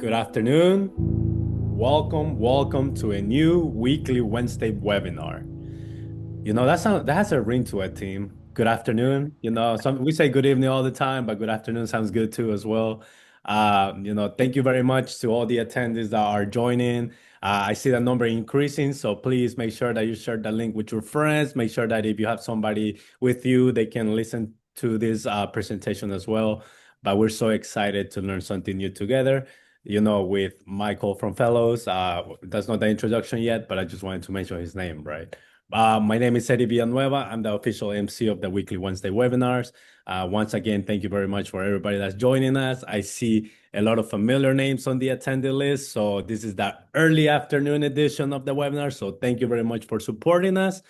Good afternoon. Welcome to a new weekly Wednesday webinar. That has a ring to it, team. Good afternoon. We say good evening all the time, but good afternoon sounds good too as well. Thank you very much to all the attendees that are joining. I see the number increasing, so please make sure that you share the link with your friends. Make sure that if you have somebody with you, they can listen to this presentation as well. But we're so excited to learn something new together. With Michael from Fellows. That's not the introduction yet, but I just wanted to mention his name, right? My name is Eddie Villanueva. I'm the official MC of the weekly Wednesday webinars. Once again, thank you very much for everybody that's joining us. I see a lot of familiar names on the attendee list. So this is the early afternoon edition of the webinar. So thank you very much for supporting us.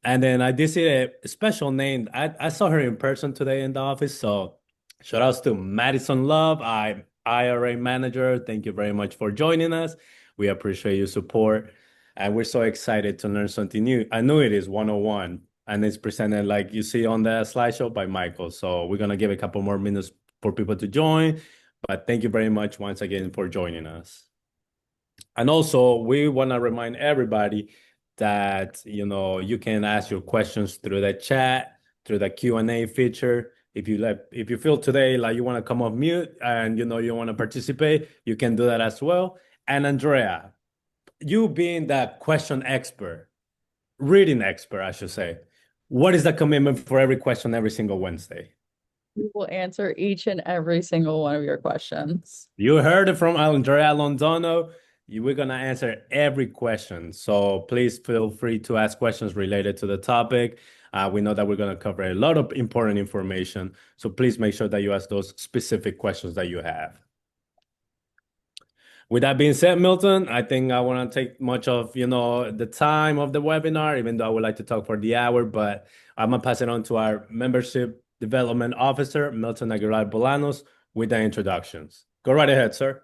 And then I did see a special name. I saw her in person today in the office. So shout outs to Madison Love. I'm IRA manager. Thank you very much for joining us. We appreciate your support. And we're so excited to learn something new. Annuities 101. And it's presented like you see on the slideshow by Michael. So we're going to give a couple more minutes for people to join. But thank you very much once again for joining us. And also, we want to remind everybody that, you can ask your questions through the chat, through the Q&A feature. If you feel today like you want to come off mute and, you want to participate, you can do that as well. And Andrea, you being that question expert, reading expert, I should say, what is the commitment for every question every single Wednesday? We will answer each and every single one of your questions. You heard it from Andrea Londono. We're going to answer every question. So please feel free to ask questions related to the topic. We know that we're going to cover a lot of important information. So please make sure that you ask those specific questions that you have. With that being said, Milton, I think I want to take much of, the time of the webinar, even though I would like to talk for the hour, but I'm going to pass it on to our Membership Development Officer, Milton Aguilar Bolanos, with the introductions. Go right ahead, sir.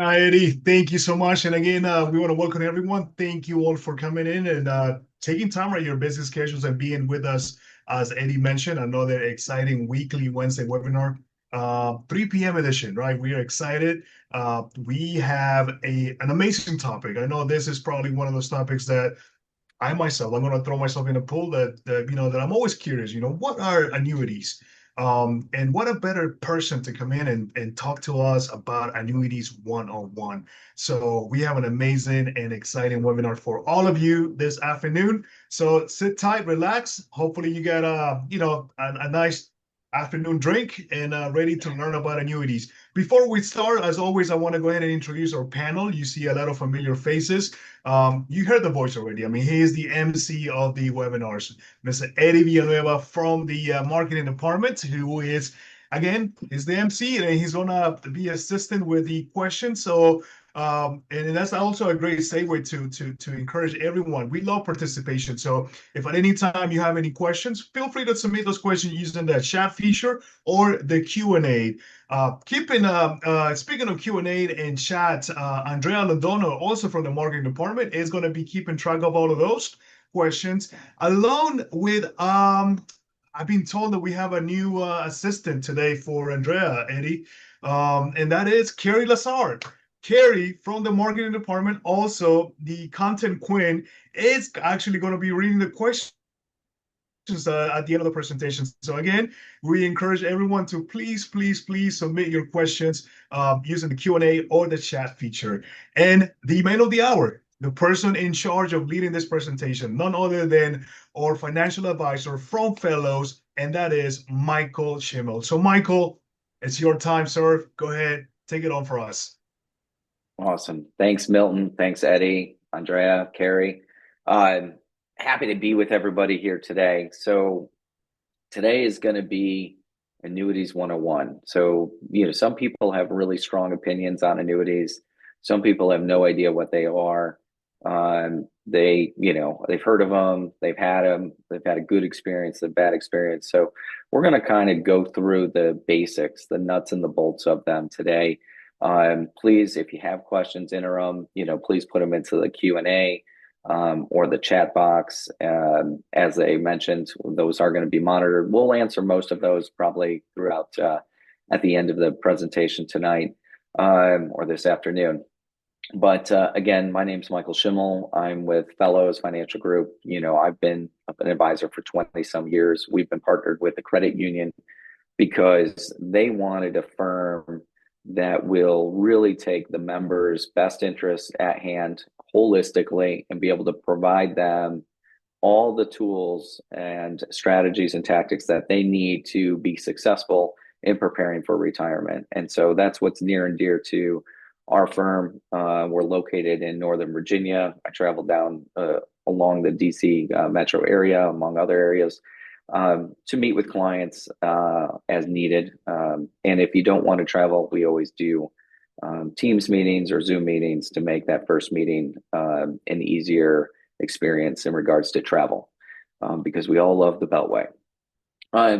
Hi, Eddie. Thank you so much. And again, we want to welcome everyone. Thank you all for coming in and taking time out of your busy schedules and being with us. As Eddie mentioned, another exciting weekly Wednesday webinar, 3 p.m. edition, right? We are excited. We have an amazing topic. I know this is probably one of those topics that I'm going to throw myself in a pool that I'm always curious, what are annuities? And what a better person to come in and talk to us about annuities one-on-one. So we have an amazing and exciting webinar for all of you this afternoon. So sit tight, relax. Hopefully you got a nice afternoon drink and ready to learn about annuities. Before we start, as always, I want to go ahead and introduce our panel. You see a lot of familiar faces. You heard the voice already. I mean, he is the MC of the webinars, Mr. Eddie Villanueva from the marketing department, who is, again, is the MC, and he's going to be assistant with the questions. So, and that's also a great segue to encourage everyone. We love participation. So if at any time you have any questions, feel free to submit those questions using the chat feature or the Q&A. Speaking of Q&A and chat, Andrea Londono, also from the marketing department, is going to be keeping track of all of those questions, along with I've been told that we have a new assistant today for Andrea, Eddie, and that is Carrie Lazard. Carrie from the marketing department, also the content queen, is actually going to be reading the questions at the end of the presentation. So again, we encourage everyone to please submit your questions using the Q&A or the chat feature. And the man of the hour, the person in charge of leading this presentation, none other than our financial advisor from Fellows, and that is Michael Schimmel. So Michael, it's your time, sir. Go ahead, take it on for us. Awesome. Thanks, Milton. Thanks, Eddie, Andrea, Carrie. Happy to be with everybody here today. So today is going to be Annuities 101. So, some people have really strong opinions on annuities. Some people have no idea what they are. They've heard of them, they've had a good experience, a bad experience. So we're going to kind of go through the basics, the nuts and the bolts of them today. Please, if you have questions interim, please put them into the Q&A or the chat box. As I mentioned, those are going to be monitored. We'll answer most of those probably throughout at the end of the presentation tonight. or this afternoon. But again, my name's Michael Schimmel. I'm with Fellows Financial Group. I've been an advisor for 20 some years. We've been partnered with the credit union because they wanted a firm that will really take the members' best interests at hand holistically and be able to provide them all the tools and strategies and tactics that they need to be successful in preparing for retirement. And so that's what's near and dear to our firm. We're located in Northern Virginia. I travel down along the DC metro area, among other areas, to meet with clients as needed. And if you don't want to travel, we always do Teams meetings or Zoom meetings to make that first meeting an easier experience in regards to travel, because we all love the Beltway.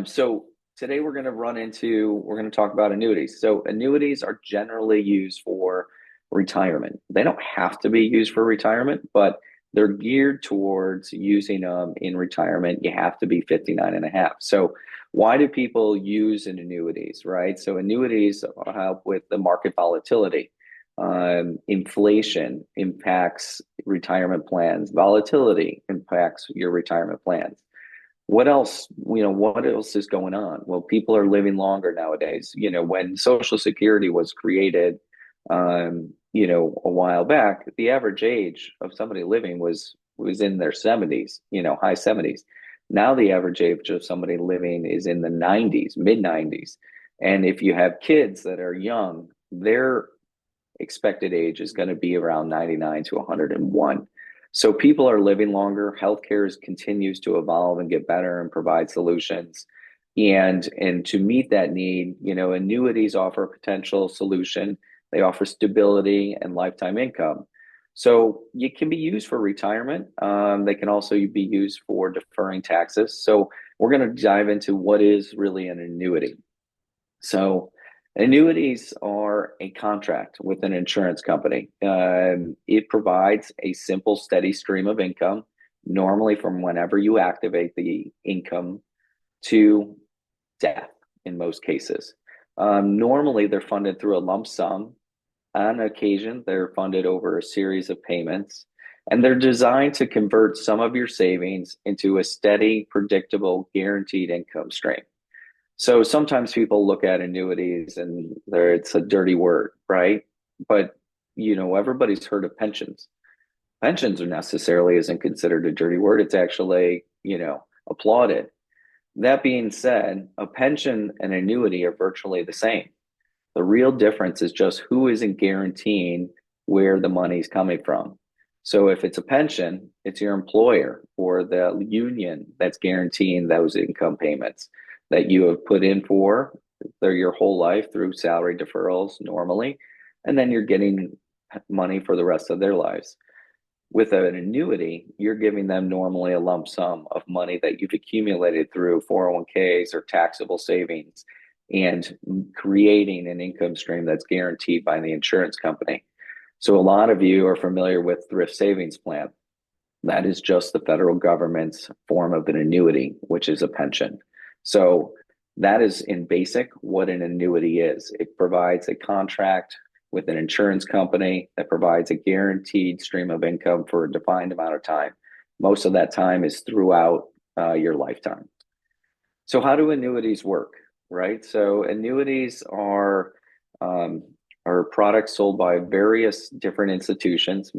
So today we're going to talk about annuities. So annuities are generally used for retirement. They don't have to be used for retirement, but they're geared towards using them in retirement. You have to be 59 and a half. So why do people use annuities, right? So annuities help with the market volatility. Inflation impacts retirement plans. Volatility impacts your retirement plans. What else, what else is going on? Well, people are living longer nowadays. When Social Security was created, a while back, the average age of somebody living was in their 70s, high 70s. Now the average age of somebody living is in the 90s, mid 90s. And if you have kids that are young, their expected age is going to be around 99 to 101. So people are living longer. Healthcare continues to evolve and get better and provide solutions. And to meet that need, annuities offer a potential solution. They offer stability and lifetime income. So it can be used for retirement. They can also be used for deferring taxes. So we're going to dive into what is really an annuity. So annuities are a contract with an insurance company. It provides a simple, steady stream of income, normally from whenever you activate the income to death in most cases. Normally, they're funded through a lump sum. On occasion, they're funded over a series of payments, and they're designed to convert some of your savings into a steady, predictable, guaranteed income stream. So sometimes people look at annuities and it's a dirty word, right? But everybody's heard of pensions. Pensions are necessarily isn't considered a dirty word. It's actually, applauded. That being said, a pension and annuity are virtually the same. The real difference is just who isn't guaranteeing where the money's coming from. So if it's a pension, it's your employer or the union that's guaranteeing those income payments that you have put in for your whole life through salary deferrals normally, and then you're getting money for the rest of their lives. With an annuity, you're giving them normally a lump sum of money that you've accumulated through 401ks or taxable savings and creating an income stream that's guaranteed by the insurance company. So a lot of you are familiar with thrift savings plan. That is just the federal government's form of an annuity, which is a pension. So that is in basic what an annuity is. It provides a contract with an insurance company that provides a guaranteed stream of income for a defined amount of time. Most of that time is throughout your lifetime. So how do annuities work, right? So annuities are products sold by various different institutions.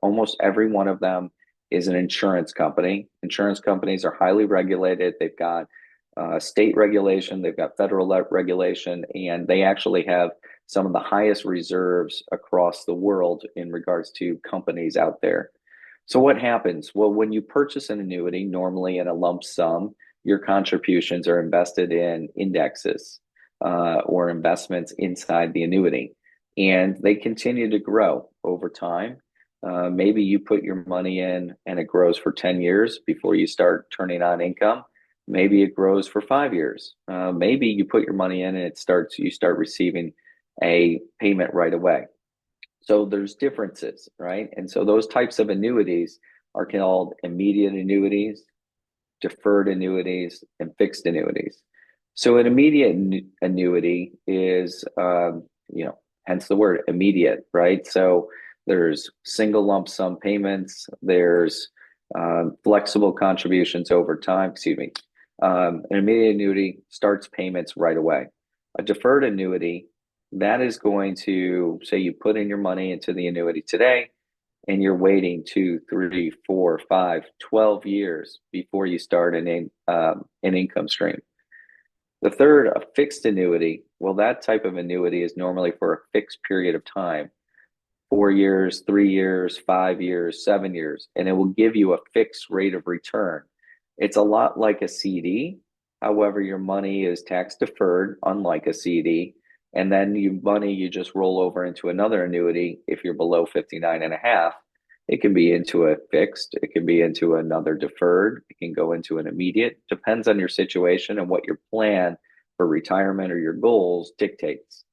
Almost every one of them is an insurance company. Insurance companies are highly regulated. They've got state regulation, they've got federal regulation, and they actually have some of the highest reserves across the world in regards to companies out there. So what happens? Well, when you purchase an annuity, normally in a lump sum, your contributions are invested in indexes or investments inside the annuity, and they continue to grow over time. Maybe you put your money in and it grows for 10 years before you start turning on income. Maybe it grows for 5 years. Maybe you put your money in and you start receiving a payment right away. So there's differences, right? And so those types of annuities are called immediate annuities, deferred annuities, and fixed annuities. So an immediate annuity is, hence the word immediate, right? So there's single lump sum payments, there's flexible contributions over time, excuse me. An immediate annuity starts payments right away. A deferred annuity, that is going to say you put in your money into the annuity today, and you're waiting 2, 3, 4, 5, 12 years before you start an income stream. The third, a fixed annuity. Well, that type of annuity is normally for a fixed period of time, 4 years, 3 years, 5 years, 7 years, and it will give you a fixed rate of return. It's a lot like a CD. However, your money is tax deferred, unlike a CD. And then you just roll over into another annuity if you're below 59 and a half. It can be into a fixed, it can be into another deferred, it can go into an immediate. Depends on your situation and what your plan for retirement or your goals dictates.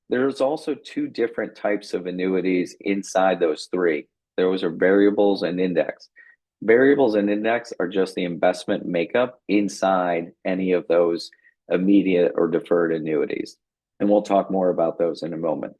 There's also two different types of annuities inside those three. Those are variables and index. Variables and index are just the investment makeup inside any of those immediate or deferred annuities. And we'll talk more about those in a moment.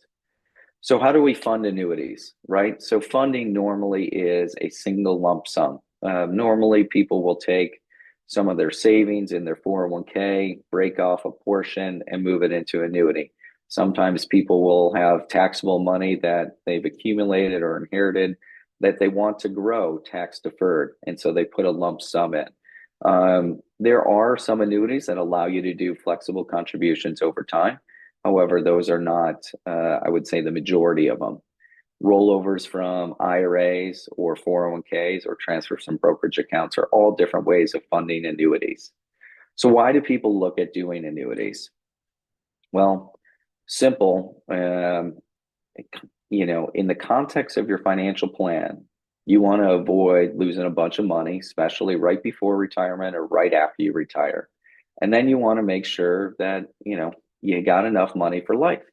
So how do we fund annuities, right? So funding normally is a single lump sum. Normally people will take some of their savings in their 401k, break off a portion and move it into annuity. Sometimes people will have taxable money that they've accumulated or inherited that they want to grow tax deferred. And so they put a lump sum in. There are some annuities that allow you to do flexible contributions over time. However, those are not, I would say, the majority of them. Rollovers from IRAs or 401ks or transfers from brokerage accounts are all different ways of funding annuities. So why do people look at doing annuities? Well, simple. In the context of your financial plan, you want to avoid losing a bunch of money, especially right before retirement or right after you retire. And then you want to make sure that, you got enough money for life.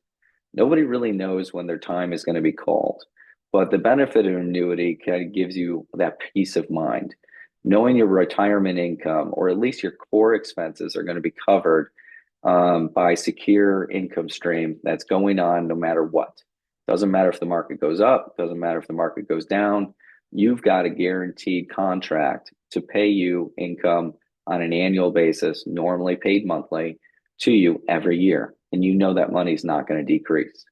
Nobody really knows when their time is going to be called, but the benefit of an annuity kind of gives you that peace of mind, knowing your retirement income, or at least your core expenses, are going to be covered by secure income stream that's going on no matter what. Doesn't matter if the market goes up, doesn't matter if the market goes down. You've got a guaranteed contract to pay you income on an annual basis, normally paid monthly, to you every year. And you know that money's not going to decrease.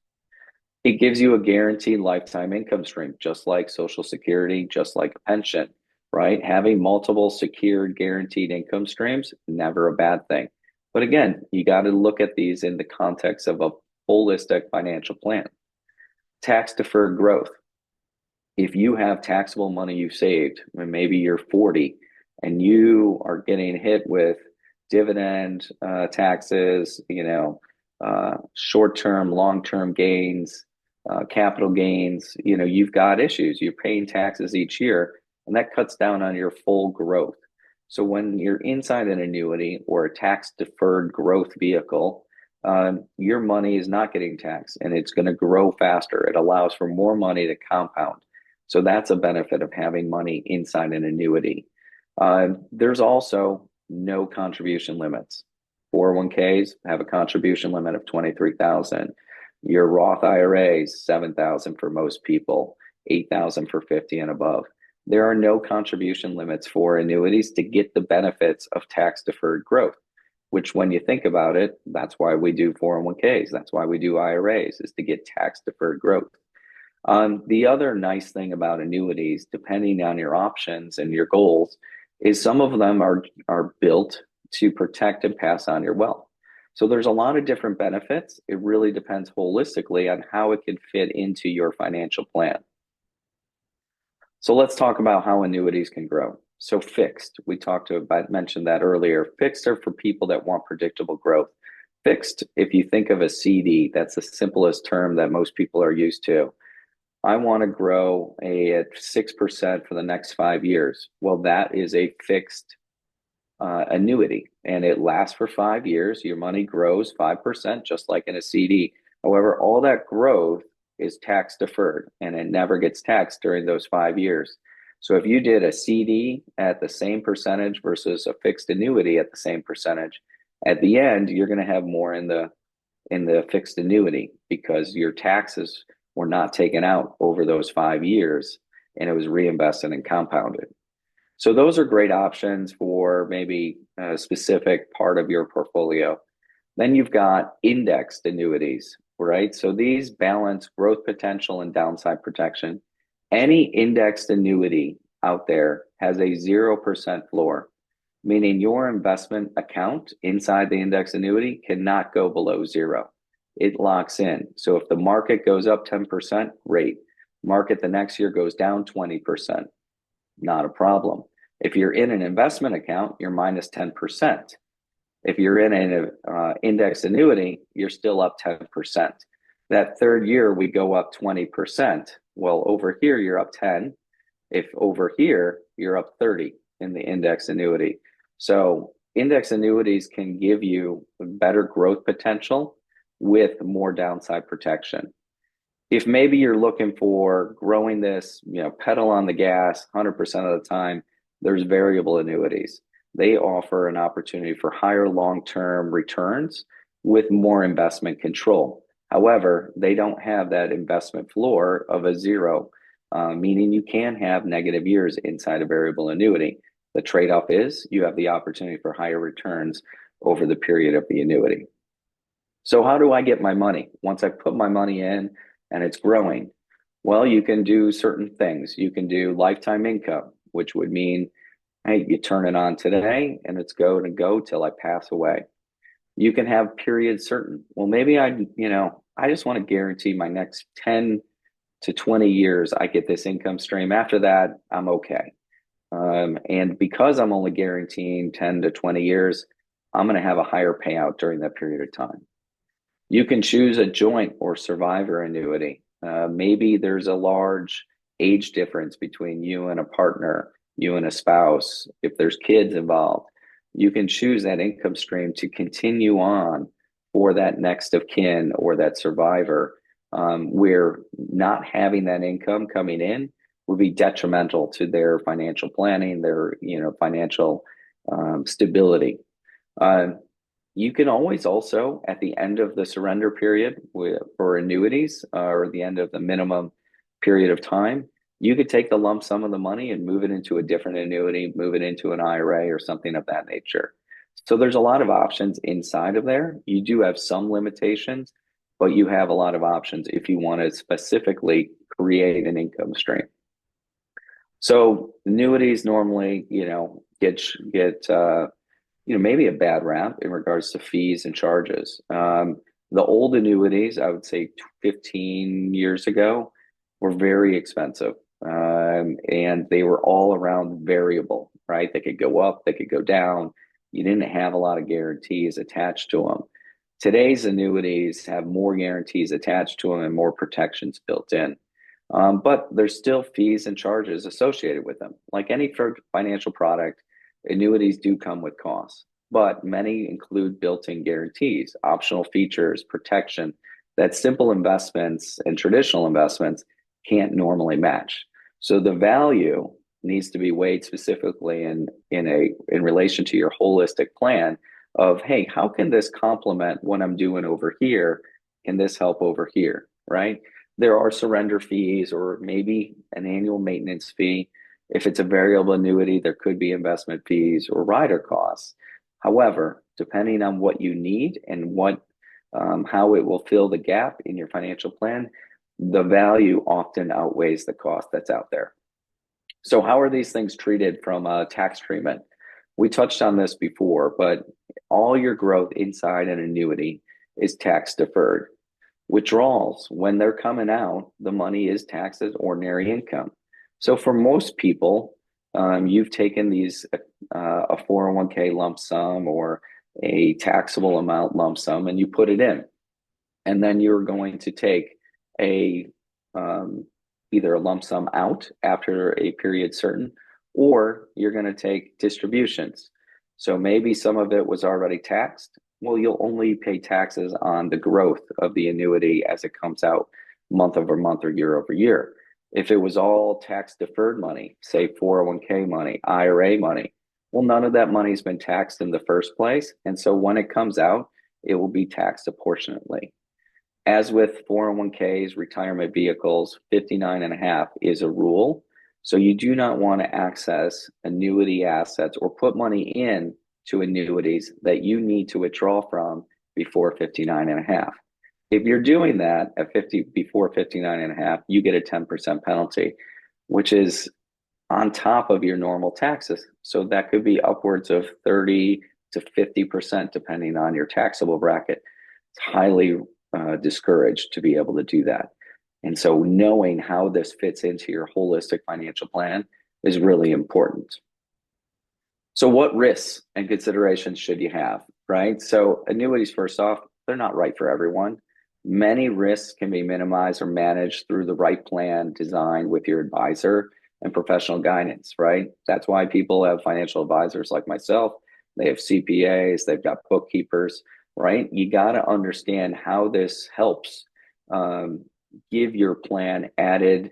It gives you a guaranteed lifetime income stream, just like Social Security, just like a pension, right? Having multiple secured guaranteed income streams, never a bad thing. But again, you got to look at these in the context of a holistic financial plan. Tax deferred growth. If you have taxable money you've saved, when maybe you're 40 and you are getting hit with dividend taxes, short-term, long-term gains, capital gains, you've got issues. You're paying taxes each year, and that cuts down on your full growth. So when you're inside an annuity or a tax-deferred growth vehicle, your money is not getting taxed, and it's going to grow faster. It allows for more money to compound. So that's a benefit of having money inside an annuity. There's also no contribution limits. 401ks have a contribution limit of $23,000. Your Roth IRAs, $7,000 for most people, $8,000 for 50 and above. There are no contribution limits for annuities to get the benefits of tax deferred growth, which when you think about it, that's why we do 401ks. That's why we do IRAs, is to get tax deferred growth. The other nice thing about annuities, depending on your options and your goals, is some of them are built to protect and pass on your wealth. So there's a lot of different benefits. It really depends holistically on how it can fit into your financial plan. So let's talk about how annuities can grow. So fixed, mentioned that earlier. Fixed are for people that want predictable growth. Fixed, if you think of a CD, that's the simplest term that most people are used to. I want to grow at 6% for the next 5 years. Well, that is a fixed annuity, and it lasts for 5 years. Your money grows 5%, just like in a CD. However, all that growth is tax deferred, and it never gets taxed during those 5 years. So if you did a CD at the same percentage versus a fixed annuity at the same percentage, at the end, you're going to have more in the in the fixed annuity because your taxes were not taken out over those 5 years and it was reinvested and compounded. So those are great options for maybe a specific part of your portfolio. Then you've got indexed annuities, right? So these balance growth potential and downside protection. Any indexed annuity out there has a 0% floor, meaning your investment account inside the index annuity cannot go below zero. It locks in. So if the market goes up 10%, great. Market the next year goes down 20%, not a problem. If you're in an investment account, you're minus 10%. If you're in an index annuity, you're still up 10%. That third year, we go up 20%. Well, over here, you're up 10. If over here, you're up 30 in the index annuity. So index annuities can give you better growth potential with more downside protection. If maybe you're looking for growing this, pedal on the gas 100% of the time, there's variable annuities. They offer an opportunity for higher long-term returns with more investment control. However, they don't have that investment floor of a zero, meaning you can have negative years inside a variable annuity. The trade-off is you have the opportunity for higher returns over the period of the annuity. So how do I get my money? Once I put my money in and it's growing, well, you can do certain things. You can do lifetime income, which would mean, hey, you turn it on today and it's going to go till I pass away. You can have period certain. Well, maybe I just want to guarantee my next 10 to 20 years, I get this income stream. After that, I'm okay. And because I'm only guaranteeing 10 to 20 years, I'm going to have a higher payout during that period of time. You can choose a joint or survivor annuity. Maybe there's a large age difference between you and a partner, you and a spouse. If there's kids involved, you can choose that income stream to continue on for that next of kin or that survivor, where not having that income coming in would be detrimental to their financial planning, their financial stability. You can always also, at the end of the surrender period for annuities, or the end of the minimum period of time, you could take the lump sum of the money and move it into a different annuity, move it into an IRA or something of that nature. So there's a lot of options inside of there. You do have some limitations, but you have a lot of options if you want to specifically create an income stream. So annuities normally, get maybe a bad rap in regards to fees and charges. The old annuities, I would say 15 years ago, were very expensive. And they were all around variable, right? They could go up, they could go down. You didn't have a lot of guarantees attached to them. Today's annuities have more guarantees attached to them and more protections built in. But there's still fees and charges associated with them. Like any financial product, annuities do come with costs, but many include built-in guarantees, optional features, protection that simple investments and traditional investments can't normally match. So the value needs to be weighed specifically in relation to your holistic plan of, hey, how can this complement what I'm doing over here? Can this help over here, right? There are surrender fees or maybe an annual maintenance fee. If it's a variable annuity, there could be investment fees or rider costs. However, depending on what you need and how it will fill the gap in your financial plan, the value often outweighs the cost that's out there. So how are these things treated from a tax treatment? We touched on this before, but all your growth inside an annuity is tax deferred. Withdrawals, when they're coming out, the money is taxed as ordinary income. So for most people, you've taken a 401k lump sum or a taxable amount lump sum and you put it in. And then you're going to take either a lump sum out after a period certain, or you're going to take distributions. So maybe some of it was already taxed. Well, you'll only pay taxes on the growth of the annuity as it comes out month over month or year over year. If it was all tax deferred money, say 401k money, IRA money, well, none of that money has been taxed in the first place. And so when it comes out, it will be taxed apportionately. As with 401ks, retirement vehicles, 59.5 is a rule. So you do not want to access annuity assets or put money in to annuities that you need to withdraw from before 59.5. If you're doing that at 50 before 59.5, you get a 10% penalty, which is on top of your normal taxes. So that could be upwards of 30 to 50%, depending on your taxable bracket. It's highly discouraged to be able to do that. And so knowing how this fits into your holistic financial plan is really important. So what risks and considerations should you have, right? So annuities, first off, they're not right for everyone. Many risks can be minimized or managed through the right plan design with your advisor and professional guidance, right? That's why people have financial advisors like myself. They have CPAs, they've got bookkeepers, right? You got to understand how this helps give your plan added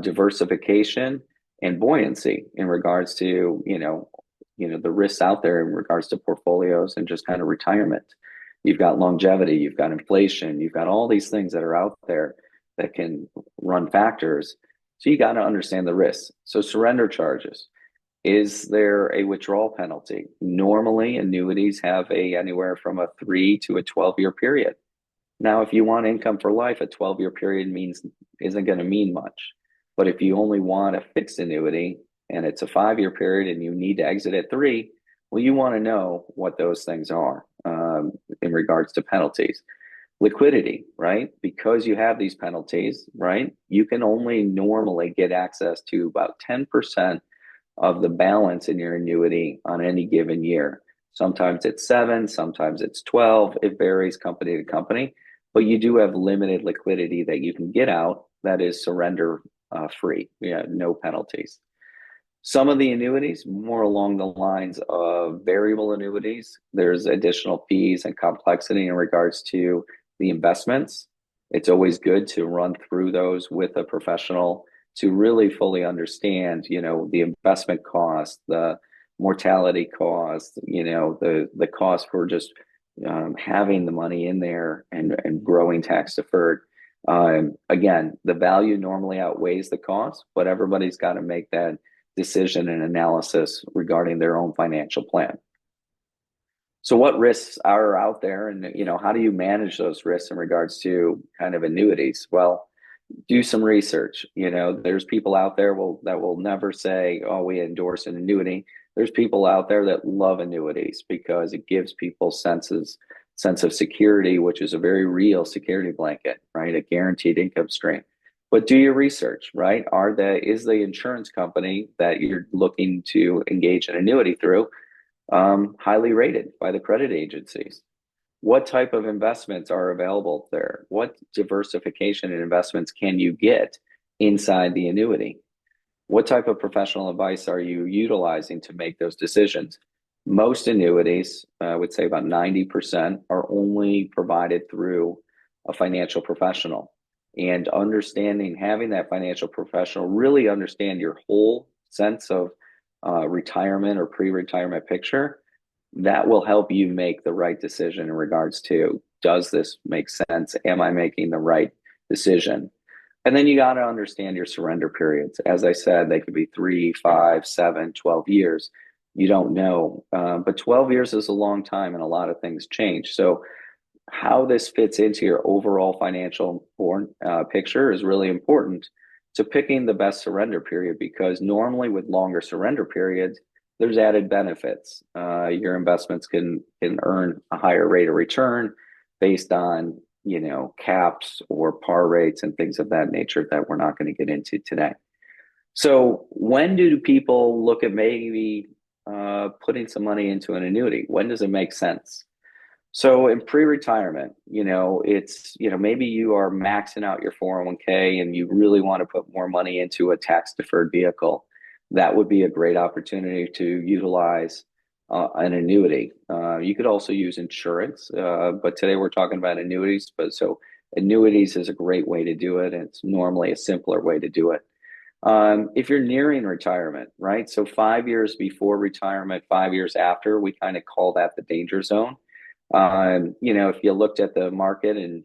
diversification and buoyancy in regards to, the risks out there in regards to portfolios and just kind of retirement. You've got longevity, you've got inflation, you've got all these things that are out there that can run factors. So you got to understand the risks. So surrender charges. Is there a withdrawal penalty? Normally, annuities have anywhere from a 3 to a 12-year period. Now, if you want income for life, a 12-year period isn't going to mean much. But if you only want a fixed annuity and it's a 5-year period and you need to exit at 3, well, you want to know what those things are in regards to penalties. Liquidity, right? Because you have these penalties, right? You can only normally get access to about 10% of the balance in your annuity on any given year. Sometimes it's 7, sometimes it's 12. It varies company to company, but you do have limited liquidity that you can get out that is surrender free. No penalties. Some of the annuities, more along the lines of variable annuities, there's additional fees and complexity in regards to the investments. It's always good to run through those with a professional to really fully understand, the investment cost, the mortality cost, the cost for just having the money in there and growing tax deferred. Again, the value normally outweighs the cost, but everybody's got to make that decision and analysis regarding their own financial plan. So what risks are out there, and how do you manage those risks in regards to kind of annuities? Well, do some research. There's people out there that will never say, oh, we endorse an annuity. There's people out there that love annuities because it gives people sense of security, which is a very real security blanket, right? A guaranteed income stream. But do your research, right? Is the insurance company that you're looking to engage an annuity through highly rated by the credit agencies? What type of investments are available there? What diversification in investments can you get inside the annuity? What type of professional advice are you utilizing to make those decisions? Most annuities, I would say about 90%, are only provided through a financial professional. And having that financial professional really understand your whole sense of retirement or pre-retirement picture, that will help you make the right decision in regards to, does this make sense? Am I making the right decision? And then you got to understand your surrender periods. As I said, they could be 3, 5, 7, 12 years. You don't know. But 12 years is a long time and a lot of things change. So how this fits into your overall financial picture is really important to picking the best surrender period, because normally with longer surrender periods, there's added benefits. Your investments can earn a higher rate of return based on, caps or par rates and things of that nature that we're not going to get into today. So when do people look at maybe putting some money into an annuity? When does it make sense? So in pre-retirement, it's, maybe you are maxing out your 401k and you really want to put more money into a tax deferred vehicle. That would be a great opportunity to utilize an annuity. You could also use insurance, but today we're talking about annuities. So annuities is a great way to do it. And it's normally a simpler way to do it. If you're nearing retirement, right? So 5 years before retirement, 5 years after, we kind of call that the danger zone. If you looked at the market in,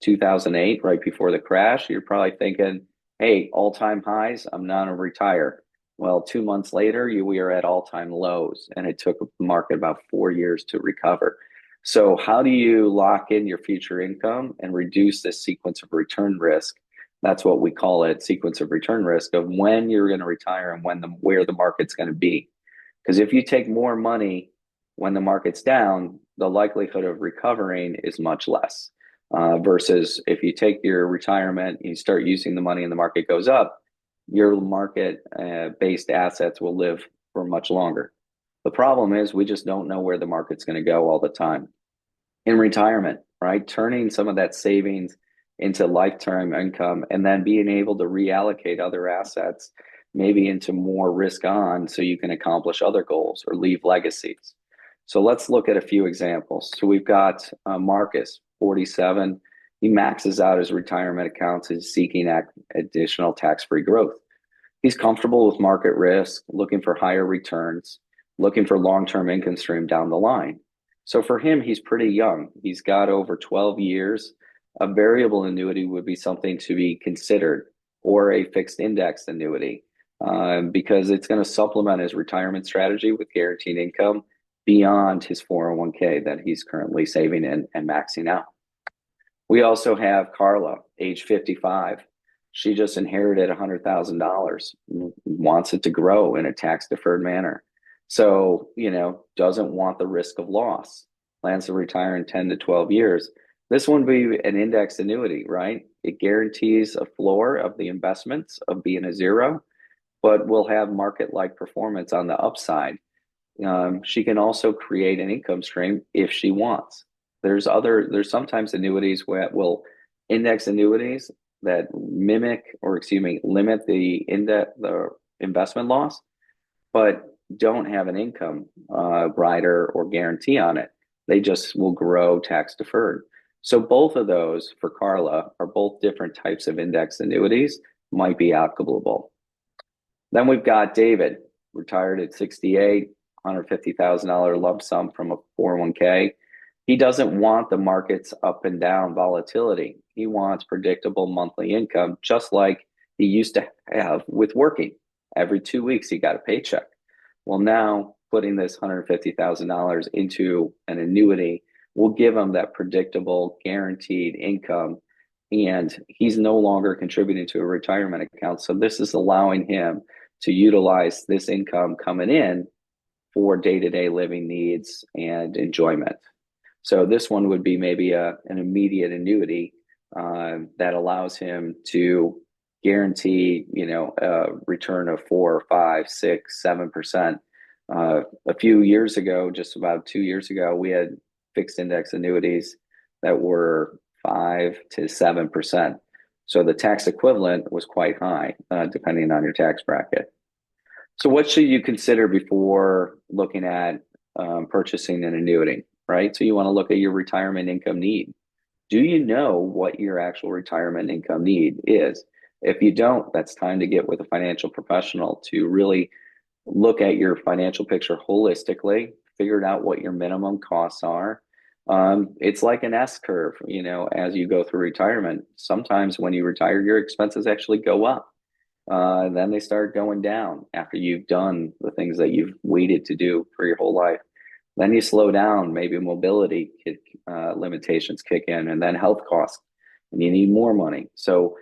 2008, right before the crash, you're probably thinking, hey, all-time highs, I'm not going to retire. Well, 2 months later, we are at all-time lows, and it took the market about 4 years to recover. So how do you lock in your future income and reduce this sequence of return risk? That's what we call it, sequence of return risk, of when you're going to retire and where the market's going to be. Because if you take more money when the market's down, the likelihood of recovering is much less. Versus if you take your retirement, you start using the money and the market goes up, your market based assets will live for much longer. The problem is we just don't know where the market's going to go all the time. In retirement, right? Turning some of that savings into lifetime income and then being able to reallocate other assets, maybe into more risk on, so you can accomplish other goals or leave legacies. So let's look at a few examples. So we've got Marcus, 47. He maxes out his retirement accounts, is seeking additional tax-free growth. He's comfortable with market risk, looking for higher returns, looking for long-term income stream down the line. So for him, he's pretty young. He's got over 12 years. A variable annuity would be something to be considered, or a fixed index annuity, because it's going to supplement his retirement strategy with guaranteed income beyond his 401k that he's currently saving in and maxing out. We also have Carla, age 55. She just inherited $100,000, wants it to grow in a tax-deferred manner. So, doesn't want the risk of loss, plans to retire in 10 to 12 years. This one would be an index annuity, right? It guarantees a floor of the investments of being a zero, but will have market-like performance on the upside. She can also create an income stream if she wants. There's sometimes annuities will index annuities that limit the investment loss, but don't have an income rider or guarantee on it. They just will grow tax deferred. So both of those for Carla are both different types of index annuities, might be applicable. Then we've got David, retired at 68, $150,000 lump sum from a 401k. He doesn't want the market's up and down volatility. He wants predictable monthly income, just like he used to have with working. Every 2 weeks, he got a paycheck. Well, now putting this $150,000 into an annuity will give him that predictable, guaranteed income, and he's no longer contributing to a retirement account. So this is allowing him to utilize this income coming in for day-to-day living needs and enjoyment. So this one would be maybe an immediate annuity that allows him to guarantee, a return of 4, 5, 6, 7%. A few years ago, just about 2 years ago, we had fixed index annuities that were 5 to 7%. So the tax equivalent was quite high, depending on your tax bracket. So what should you consider before looking at purchasing an annuity, right? So you want to look at your retirement income need. Do you know what your actual retirement income need is? If you don't, that's time to get with a financial professional to really look at your financial picture holistically, figure out what your minimum costs are. It's like an S curve, as you go through retirement. Sometimes when you retire, your expenses actually go up. Then they start going down after you've done the things that you've waited to do for your whole life. Then you slow down, maybe mobility limitations kick in, and then health costs, and you need more money. So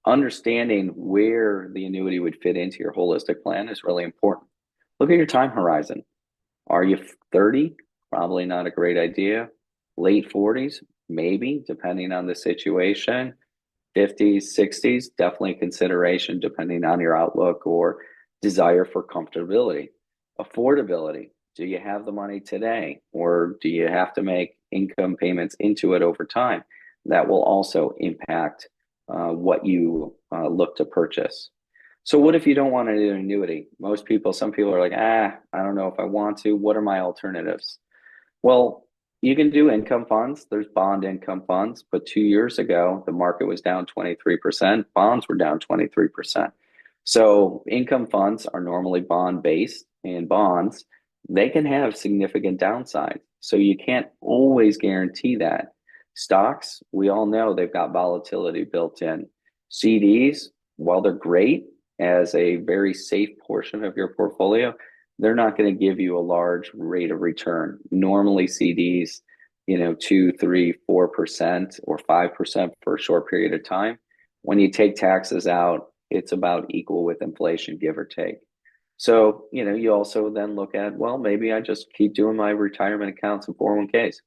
understanding where the annuity would fit into your holistic plan is really important. Look at your time horizon. Are you 30? Probably not a great idea. Late 40s? Maybe, depending on the situation. 50s, 60s, definitely a consideration depending on your outlook or desire for comfortability. Affordability. Do you have the money today, or do you have to make income payments into it over time? That will also impact what you look to purchase. So what if you don't want to do an annuity? Some people are like, I don't know if I want to. What are my alternatives? Well, you can do income funds. There's bond income funds, but 2 years ago, the market was down 23%. Bonds were down 23%. So income funds are normally bond-based, and bonds, they can have significant downside. So you can't always guarantee that. Stocks, we all know they've got volatility built in. CDs, while they're great as a very safe portion of your portfolio, they're not going to give you a large rate of return. Normally, CDs, 2, 3, 4% or 5% for a short period of time. When you take taxes out, it's about equal with inflation, give or take. So, you also then look at, well, maybe I just keep doing my retirement accounts and 401ks.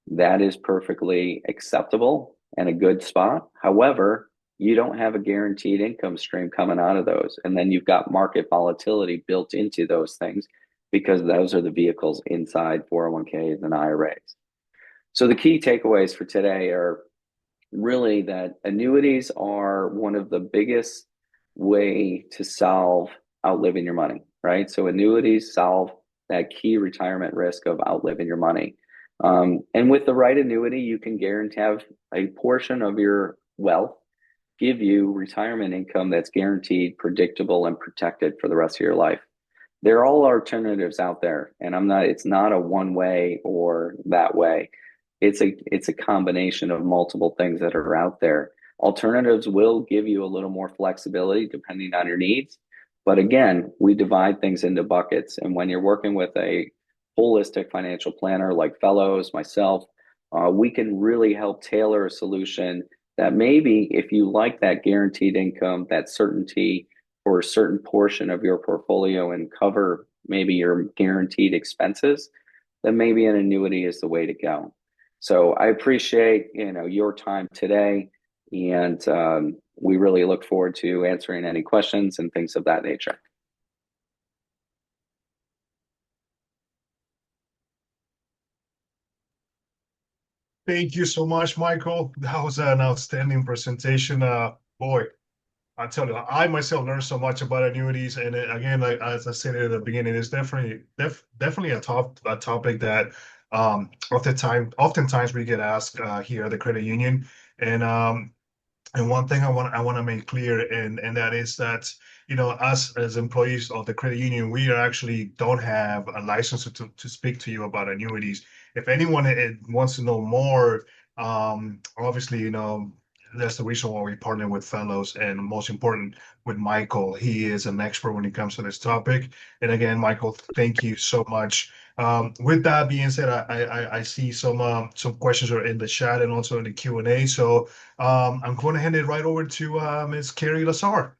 That is perfectly acceptable and a good spot. However, you don't have a guaranteed income stream coming out of those. And then you've got market volatility built into those things because those are the vehicles inside 401ks and IRAs. So the key takeaways for today are really that annuities are one of the biggest way to solve outliving your money, right? So annuities solve that key retirement risk of outliving your money. And with the right annuity, you can guarantee have a portion of your wealth give you retirement income that's guaranteed, predictable, and protected for the rest of your life. There are all alternatives out there, and it's not a one way or that way. It's a combination of multiple things that are out there. Alternatives will give you a little more flexibility depending on your needs. But again, we divide things into buckets. And when you're working with a holistic financial planner like Fellows, myself, we can really help tailor a solution that maybe if you like that guaranteed income, that certainty for a certain portion of your portfolio and cover maybe your guaranteed expenses, then maybe an annuity is the way to go. So I appreciate your time today, and we really look forward to answering any questions and things of that nature. Thank you so much, Michael. That was an outstanding presentation. Boy, I tell you, I myself learned so much about annuities, and again, like as I said at the beginning, it's definitely a topic that oftentimes we get asked here at the credit union, and one thing I want to make clear, and that is that us as employees of the credit union, we actually don't have a license to speak to you about annuities. If anyone wants to know more, obviously that's the reason why we partner with Fellows, and most important with Michael. He is an expert when it comes to this topic. And again, Michael, thank you so much. With that being said, I see some questions are in the chat and also in the Q&A. So I'm going to hand it right over to Ms. Carrie Lazar.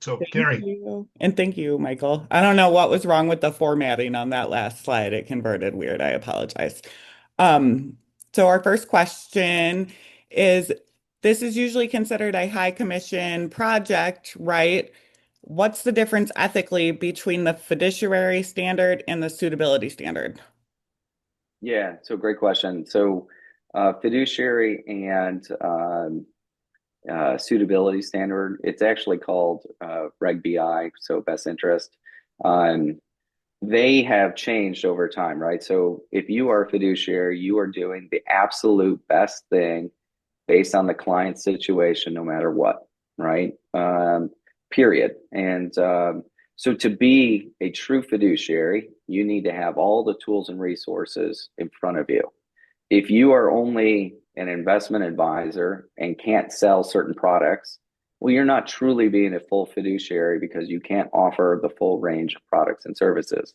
So, Carrie. Thank you. And thank you, Michael. I don't know what was wrong with the formatting on that last slide. It converted weird. I apologize. So our first question is, this is usually considered a high commission project, right? What's the difference ethically between the fiduciary standard and the suitability standard? Yeah, so great question. So fiduciary and suitability standard, it's actually called Reg BI, so best interest. They have changed over time, right? So if you are a fiduciary, you are doing the absolute best thing based on the client's situation, no matter what, right? Period. And so to be a true fiduciary, you need to have all the tools and resources in front of you. If you are only an investment advisor and can't sell certain products, well, you're not truly being a full fiduciary because you can't offer the full range of products and services.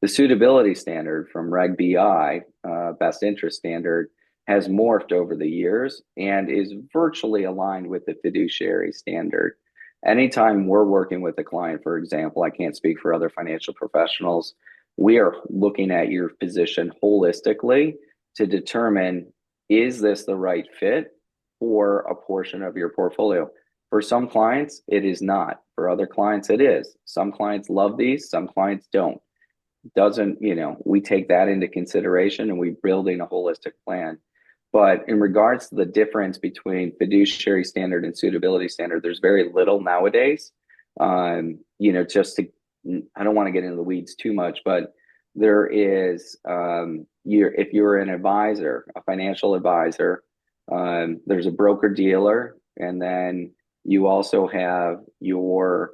The suitability standard from Reg BI, best interest standard, has morphed over the years and is virtually aligned with the fiduciary standard. Anytime we're working with a client, for example, I can't speak for other financial professionals, we are looking at your position holistically to determine, is this the right fit for a portion of your portfolio? For some clients, it is not. For other clients, it is. Some clients love these, some clients don't. We take that into consideration and we're building a holistic plan. But in regards to the difference between fiduciary standard and suitability standard, there's very little nowadays. I don't want to get into the weeds too much, but there is, if you're an advisor, a financial advisor, there's a broker dealer, and then you also have your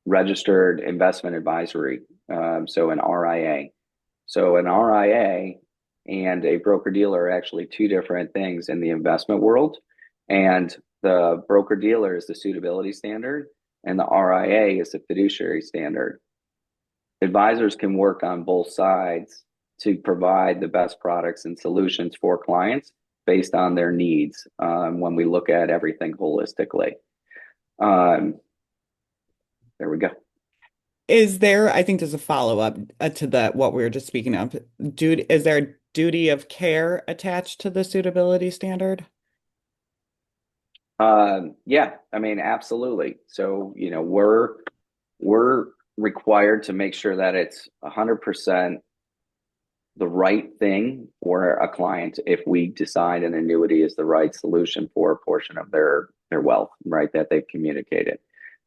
registered investment advisory, so an RIA. So an RIA and a broker-dealer are actually two different things in the investment world. And the broker-dealer is the suitability standard, and the RIA is the fiduciary standard. Advisors can work on both sides to provide the best products and solutions for clients based on their needs when we look at everything holistically. There we go. Is there, I think there's a follow-up to what we were just speaking of. Is there a duty of care attached to the suitability standard? Yeah, I mean, absolutely. So, we're required to make sure that it's 100% the right thing for a client if we decide an annuity is the right solution for a portion of their wealth, right, that they've communicated.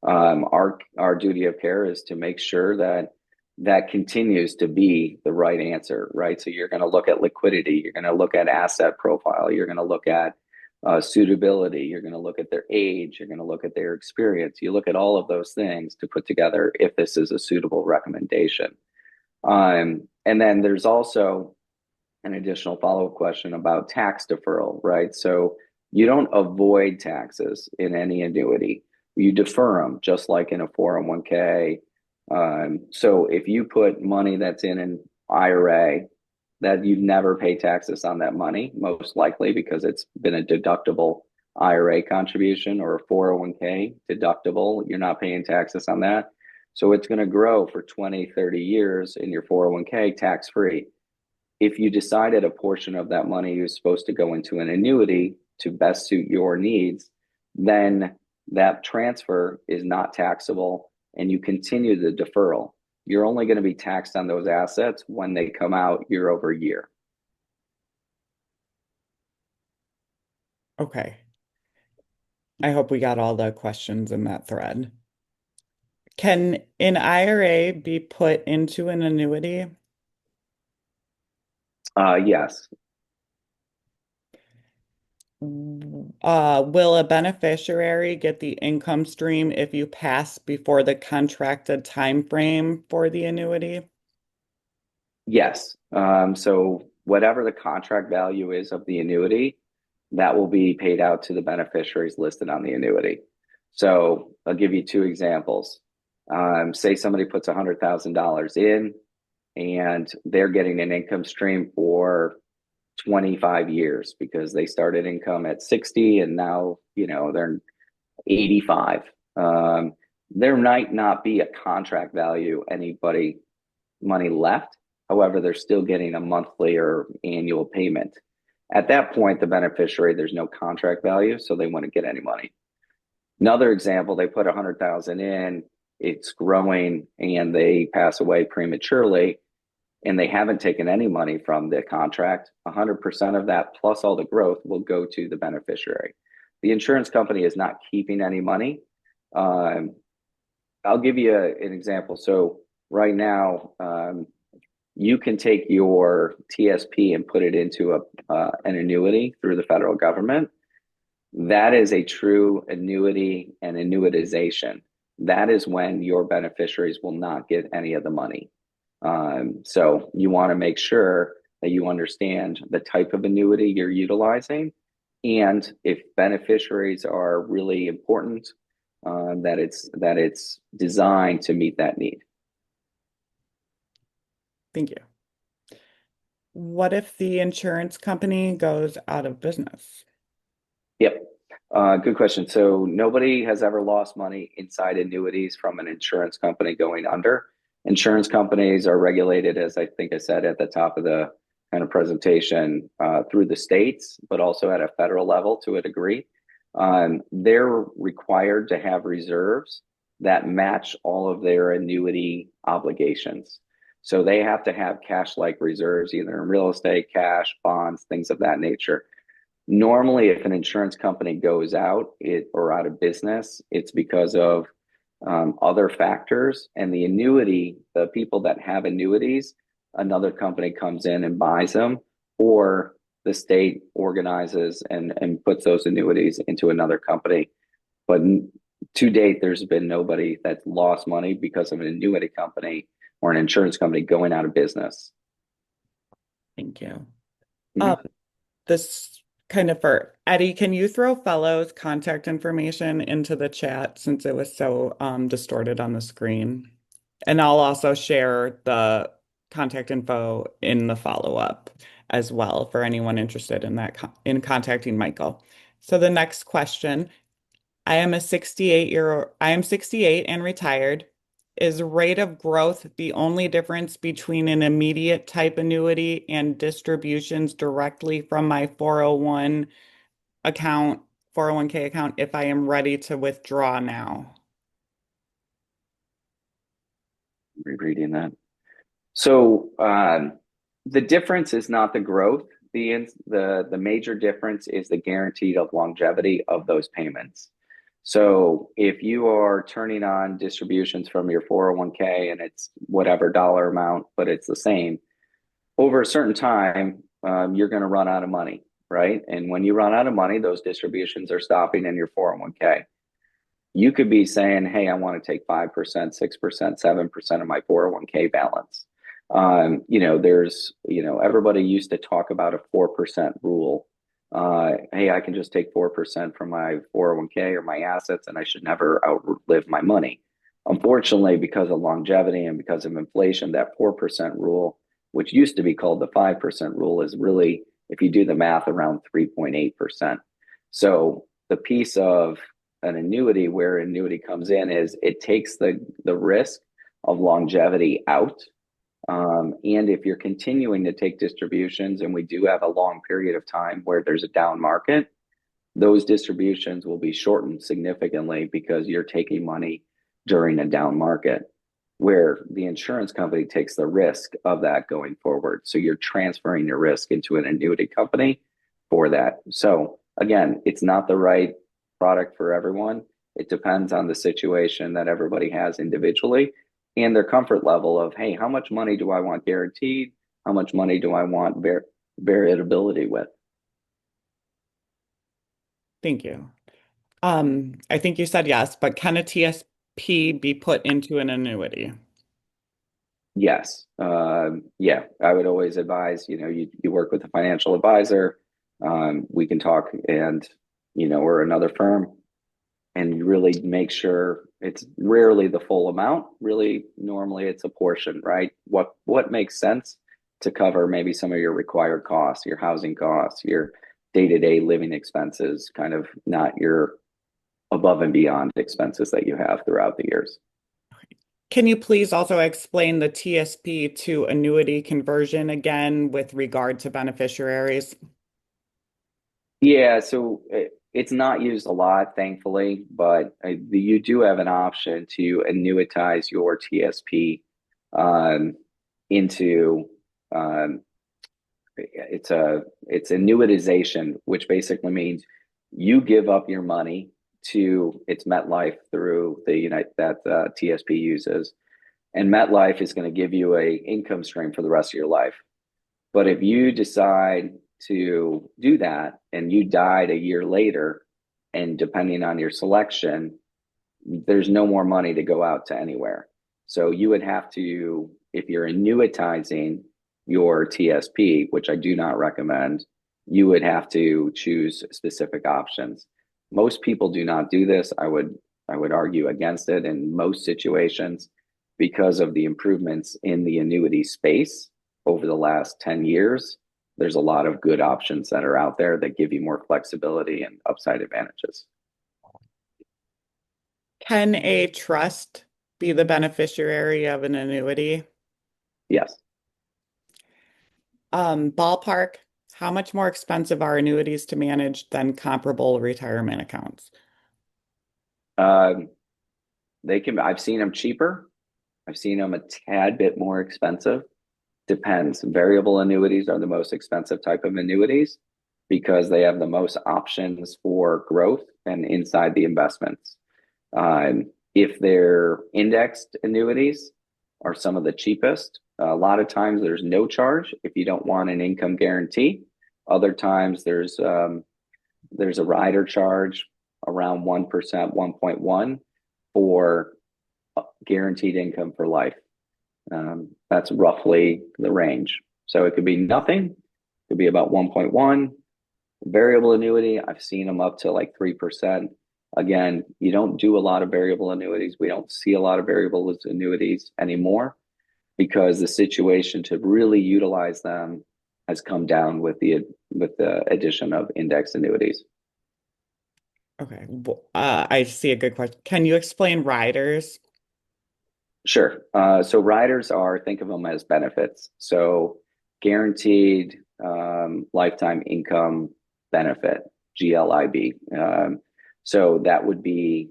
Our duty of care is to make sure that that continues to be the right answer, right? So you're going to look at liquidity, you're going to look at asset profile, you're going to look at suitability, you're going to look at their age, you're going to look at their experience. You look at all of those things to put together if this is a suitable recommendation. And then there's also an additional follow-up question about tax deferral, right? So you don't avoid taxes in any annuity. You defer them, just like in a 401k. So if you put money that's in an IRA, that you never pay taxes on that money, most likely because it's been a deductible IRA contribution or a 401k deductible, you're not paying taxes on that. So it's going to grow for 20, 30 years in your 401k tax-free. If you decided a portion of that money is supposed to go into an annuity to best suit your needs, then that transfer is not taxable and you continue the deferral. You're only going to be taxed on those assets when they come out year over year. Okay. I hope we got all the questions in that thread. Can an IRA be put into an annuity? Yes. Will a beneficiary get the income stream if you pass before the contracted time frame for the annuity? Yes. So whatever the contract value is of the annuity, that will be paid out to the beneficiaries listed on the annuity. So I'll give you two examples. Say somebody puts $100,000 in and they're getting an income stream for 25 years because they started income at 60 and now, they're 85. There might not be a contract value, money left. However, they're still getting a monthly or annual payment. At that point, the beneficiary, there's no contract value, so they wouldn't get any money. Another example, they put 100,000 in, it's growing, and they pass away prematurely, and they haven't taken any money from the contract. 100% of that plus all the growth will go to the beneficiary. The insurance company is not keeping any money. I'll give you an example. So right now, you can take your TSP and put it into an annuity through the federal government. That is a true annuity and annuitization. That is when your beneficiaries will not get any of the money. So you want to make sure that you understand the type of annuity you're utilizing, and if beneficiaries are really important, that it's designed to meet that need. Thank you. What if the insurance company goes out of business? Yep. Good question. So nobody has ever lost money inside annuities from an insurance company going under. Insurance companies are regulated, as I think I said at the top of the kind of presentation, through the states, but also at a federal level to a degree. They're required to have reserves that match all of their annuity obligations. So they have to have cash-like reserves, either in real estate, cash, bonds, things of that nature. Normally, if an insurance company goes out or out of business, it's because of other factors. And the annuity, the people that have annuities, another company comes in and buys them, or the state organizes and puts those annuities into another company. But to date, there's been nobody that's lost money because of an annuity company or an insurance company going out of business. Thank you. Mhm. This kind of for Eddie, can you throw Fellows' contact information into the chat since it was so distorted on the screen? And I'll also share the contact info in the follow-up as well for anyone interested in that in contacting Michael. So the next question, I am 68 and retired. Is rate of growth the only difference between an immediate type annuity and distributions directly from my 401k account if I am ready to withdraw now? Rereading that. So the difference is not the growth. The major difference is the guaranteed of longevity of those payments. So if you are turning on distributions from your 401k and it's whatever dollar amount, but it's the same, over a certain time, you're going to run out of money, right? And when you run out of money, those distributions are stopping in your 401k. You could be saying, hey, I want to take 5%, 6%, 7% of my 401k balance. Everybody used to talk about a 4% rule. Hey, I can just take 4% from my 401k or my assets, and I should never outlive my money. Unfortunately, because of longevity and because of inflation, that 4% rule, which used to be called the 5% rule, is really, if you do the math, around 3.8%. So the piece of an annuity where annuity comes in is it takes the risk of longevity out. And if you're continuing to take distributions, and we do have a long period of time where there's a down market, those distributions will be shortened significantly because you're taking money during a down market, where the insurance company takes the risk of that going forward. So you're transferring your risk into an annuity company for that. So again, it's not the right product for everyone. It depends on the situation that everybody has individually and their comfort level of, hey, how much money do I want guaranteed? How much money do I want variability with? Thank you. I think you said yes, but can a TSP be put into an annuity? Yes. Yeah, I would always advise, you work with a financial advisor. We can talk and, or another firm, and you really make sure it's rarely the full amount. Really, normally it's a portion, right? What makes sense to cover maybe some of your required costs, your housing costs, your day-to-day living expenses, kind of not your above and beyond expenses that you have throughout the years. Can you please also explain the TSP to annuity conversion again with regard to beneficiaries? Yeah, so it's not used a lot, thankfully, but you do have an option to annuitize your TSP into it's annuitization, which basically means you give up your money to it's MetLife through the that TSP uses, and MetLife is going to give you a income stream for the rest of your life. But if you decide to do that and you died a year later, and depending on your selection, there's no more money to go out to anywhere. So you would have to, if you're annuitizing your TSP, which I do not recommend, you would have to choose specific options. Most people do not do this. I would argue against it in most situations because of the improvements in the annuity space over the last 10 years. There's a lot of good options that are out there that give you more flexibility and upside advantages. Can a trust be the beneficiary of an annuity? Yes. Ballpark, how much more expensive are annuities to manage than comparable retirement accounts? I've seen them cheaper. I've seen them a tad bit more expensive. Depends. Variable annuities are the most expensive type of annuities because they have the most options for growth and inside the investments. If they're indexed annuities are some of the cheapest. A lot of times there's no charge if you don't want an income guarantee. Other times there's a rider charge around 1%, 1.1 for guaranteed income for life. That's roughly the range. So it could be nothing, it could be about 1.1. Variable annuity, I've seen them up to like 3%. Again, you don't do a lot of variable annuities. We don't see a lot of variable annuities anymore because the situation to really utilize them has come down with the addition of index annuities. Okay. I see a good question. Can you explain riders? Sure. So riders are, think of them as benefits. So guaranteed lifetime income benefit, GLIB. So that would be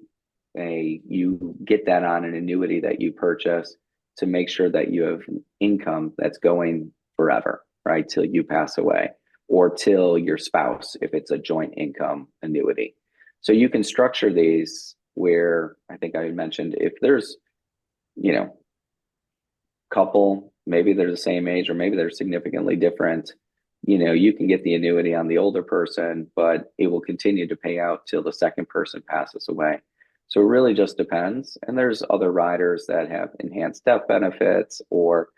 you get that on an annuity that you purchase to make sure that you have income that's going forever, right? Till you pass away or till your spouse, if it's a joint income annuity. So you can structure these where I think I mentioned if there's, you know, couple, maybe they're the same age or maybe they're significantly different. You can get the annuity on the older person, but it will continue to pay out till the second person passes away. So it really just depends. And there's other riders that have enhanced death benefits or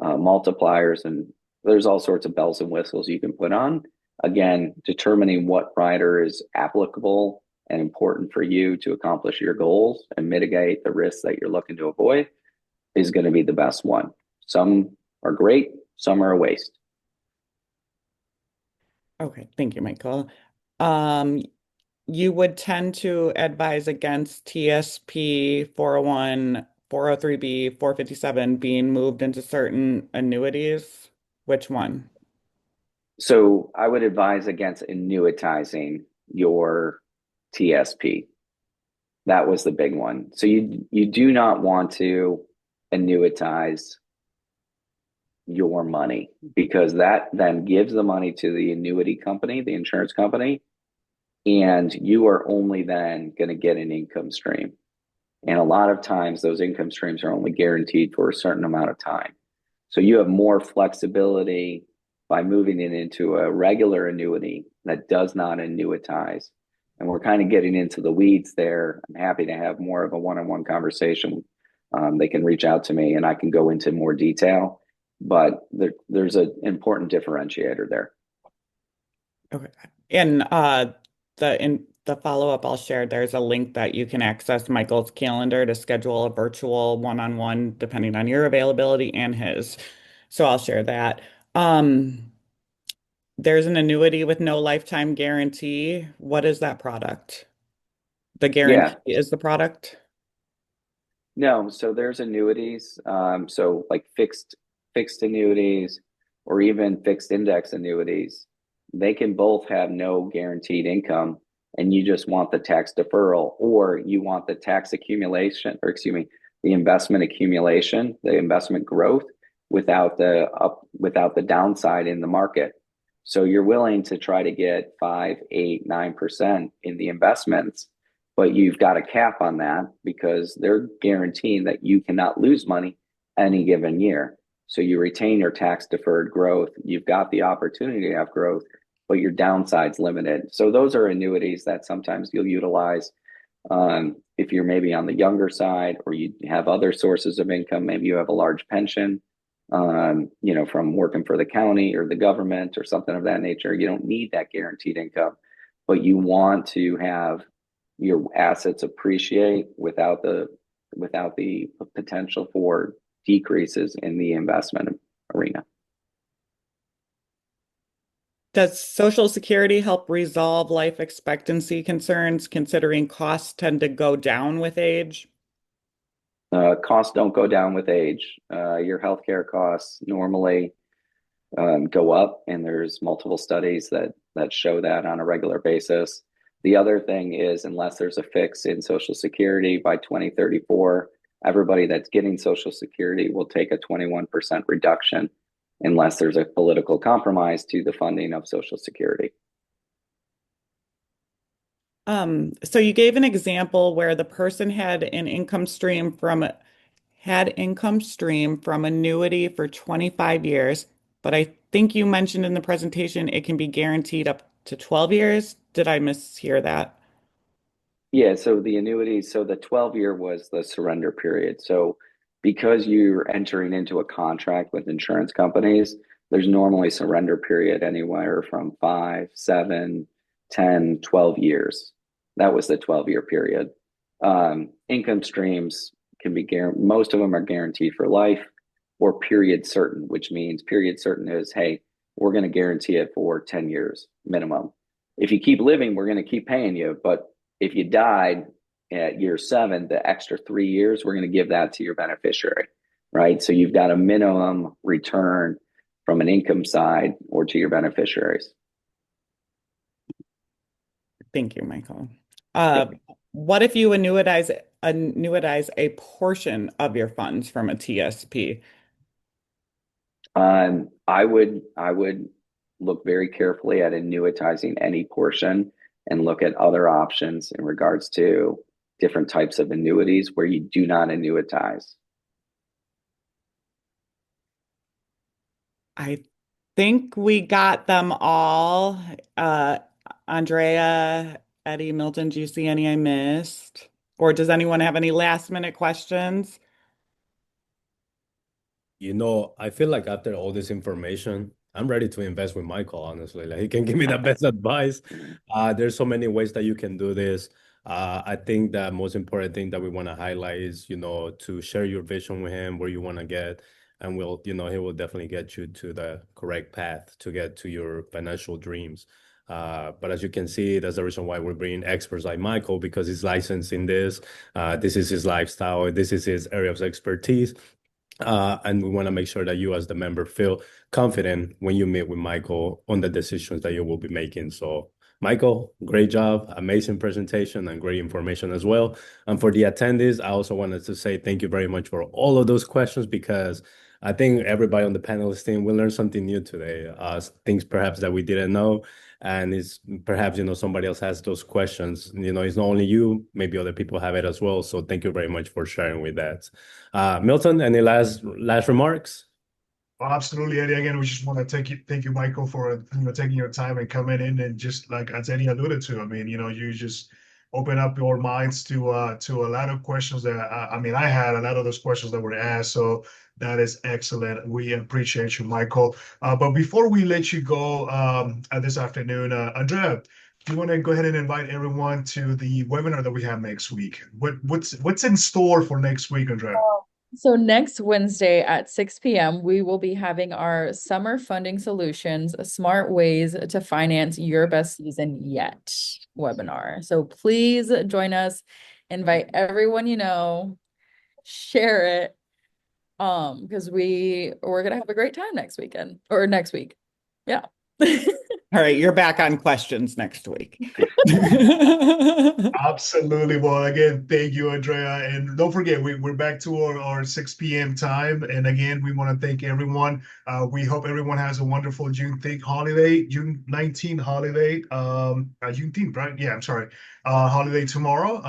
multipliers, and there's all sorts of bells and whistles you can put on. Again, determining what rider is applicable and important for you to accomplish your goals and mitigate the risks that you're looking to avoid is going to be the best one. Some are great, some are a waste. Okay, thank you, Michael. Um, you would tend to advise against TSP 401, 403B, 457 being moved into certain annuities. Which one? So I would advise against annuitizing your TSP. That was the big one. So you do not want to annuitize your money because that then gives the money to the annuity company, the insurance company, and you are only then going to get an income stream. And a lot of times those income streams are only guaranteed for a certain amount of time. So you have more flexibility by moving it into a regular annuity that does not annuitize. And we're kind of getting into the weeds there. I'm happy to have more of a one-on-one conversation. They can reach out to me and I can go into more detail, but there's an important differentiator there. Okay. And in the follow-up I'll share, there's a link that you can access Michael's calendar to schedule a virtual one-on-one depending on your availability and his. So I'll share that. There's an annuity with no lifetime guarantee. What is that product? The Yeah, guarantee is the product? no, so there's annuities, so like fixed annuities or even fixed index annuities. They can both have no guaranteed income, and you just want the tax deferral, or you want the tax accumulation, or excuse me, the investment accumulation, the investment growth without the downside in the market. So you're willing to try to get 5, 8, 9% in the investments, but you've got a cap on that because they're guaranteeing that you cannot lose money any given year. So you retain your tax deferred growth. You've got the opportunity to have growth, but your downside's limited. So those are annuities that sometimes you'll utilize if you're maybe on the younger side or you have other sources of income. Maybe you have a large pension, from working for the county or the government or something of that nature. You don't need that guaranteed income, but you want to have your assets appreciate without the potential for decreases in the investment arena. Does Social Security help resolve life expectancy concerns considering costs tend to go down with age? Costs don't go down with age. Your healthcare costs normally go up, and there's multiple studies that show that on a regular basis. The other thing is, unless there's a fix in Social Security by 2034, everybody that's getting Social Security will take a 21% reduction unless there's a political compromise to the funding of Social Security. So you gave an example where the person had income stream from annuity for 25 years, but I think you mentioned in the presentation it can be guaranteed up to 12 years. Did I mishear that? Yeah, so the annuities, so the 12-year was the surrender period. So because you're entering into a contract with insurance companies, there's normally surrender period anywhere from 5, 7, 10, 12 years. That was the 12-year period. Income streams can be guaranteed. Most of them are guaranteed for life or period certain, which means period certain is, hey, we're going to guarantee it for 10 years minimum. If you keep living, we're going to keep paying you. But if you died at year 7, the extra 3 years, we're going to give that to your beneficiary, right? So you've got a minimum return from an income side or to your beneficiaries. Thank you, Michael. What if you annuitize a portion of your funds from a TSP? I would look very carefully at annuitizing any portion and look at other options in regards to different types of annuities where you do not annuitize. I think we got them all. Andrea, Eddie, Milton, do you see any I missed? Or does anyone have any last minute questions? I feel like after all this information, I'm ready to invest with Michael, honestly. Like he can give me the best advice. There's so many ways that you can do this. I think the most important thing that we want to highlight is, to share your vision with him, where you want to get, and he will definitely get you to the correct path to get to your financial dreams. But as you can see, that's the reason why we're bringing experts like Michael, because he's licensed in this. This is his lifestyle. This is his area of expertise. And we want to make sure that you as the member feel confident when you meet with Michael on the decisions that you will be making. So Michael, great job, amazing presentation and great information as well. And for the attendees, I also wanted to say thank you very much for all of those questions, because I think everybody on the panelist team will learn something new today, things perhaps that we didn't know. And it's perhaps, somebody else has those questions. It's not only you, maybe other people have it as well. So thank you very much for sharing with that. Milton, any last remarks? Well, absolutely, Eddie. Again, we just want to thank you, Michael, for taking your time and coming in, and just like as Eddie alluded to, I mean, you just open up your minds to a lot of questions that I had a lot of those questions that were asked. So that is excellent. We appreciate you, Michael. But before we let you go this afternoon, Andrea, do you want to go ahead and invite everyone to the webinar that we have next week? What's in store for next week, Andrea? So next Wednesday at 6 p.m., we will be having our Summer Funding Solutions, Smart Ways to Finance Your Best Season Yet webinar. So please join us, invite everyone you know, share it, because we're gonna have a great time next weekend or next week. Yeah. All right, you're back on questions next week. Absolutely. Well, again, thank you, Andrea. And don't forget, we're back to our 6 p.m. time. And again, we want to thank everyone. We hope everyone has a wonderful Juneteenth holiday, June 19th holiday. Juneteenth, right? Yeah, I'm sorry. Holiday tomorrow.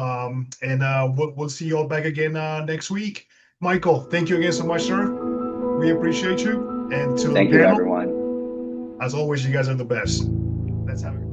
And we'll see you all back again next week. Michael, thank you again so much, sir. We appreciate you. And to the Thank you, panel, everyone. as always, you guys are the best. Let's have a